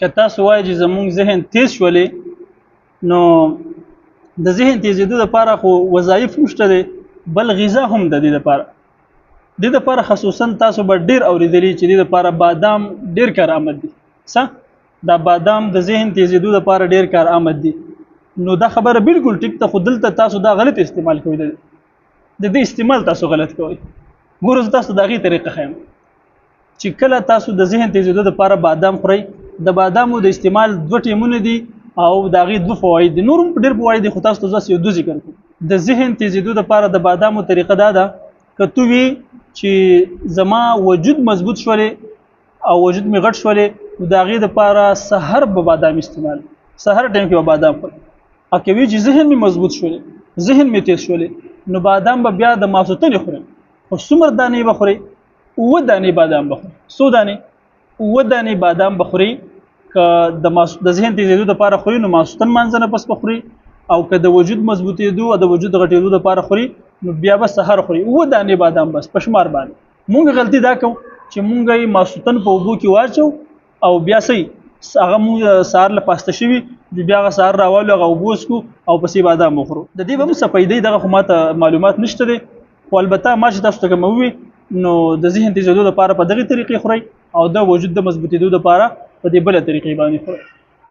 که تاسو وایي چې زموږ ذهن تیز شولې نو د ذهن تیزېدو لپاره خو وظایف مشته دی بل غذا هم د دې لپاره د لپاره خصوصا تاسو به ډیر اوریدلی چې د لپاره بادام ډیر کارآمد دي څه دا بادام د ذهن تیزېدو لپاره ډیر کارآمد دي نو دا خبره بالکل ټیک ته خو دلته تاسو دا غلط استعمال کوئ د دې استعمال تاسو غلط کوئ ګورو تاسو دغه طریقه خیم چې کله تاسو د ذهن تیزېدو لپاره بادام خورئ د بادامو د استعمال دوه ټیمونه دي او داغه دوه فواید دي نورم ډیر فواید خو تاسو ته یو دوه ذکر کوم د ذهن تیزېدو لپاره د بادامو طریقه دا ده کته وی چې زما وجود مضبوط شولې او وجود می غټ شولې داغه لپاره سحر به بادام استعمال سحر ټیم کې بادام خورم اکه وی چې ذهن می مضبوط شولې ذهن می تیز شولې نو بادام به بیا د ماسوتن خورم خو څومره دانې بخوري و دانې بادام بخوري سو دانې و دانې بادام بخوري د ذهن تیزېدو لپاره خوري نو ماسوتن مانځنه پس بخوري او که د وجود مضبوطېدو او د وجود غټېدو لپاره خوري نو بیا به سحر خوري و دانې بادام بس پشمار باندې مونږ غلطي دا کوو چې مونږ یې ماسوتن په اوبو کې واچو او بیا سي هغه مونږ سهار له پاسته شوي بیا هغه سهار راوالو هغه اوبه وڅکو او پسې بادام وخورو د دې به هم څه فایدې دغه خو ماته معلومات نشته دی خو البته ما چې تاسو ته کوم ووي نو د ذهن تیزېدو لپاره په دغه طریقې خورئ او د وجود د مضبوطېدو لپاره په دې بله طریقې باندې خورئ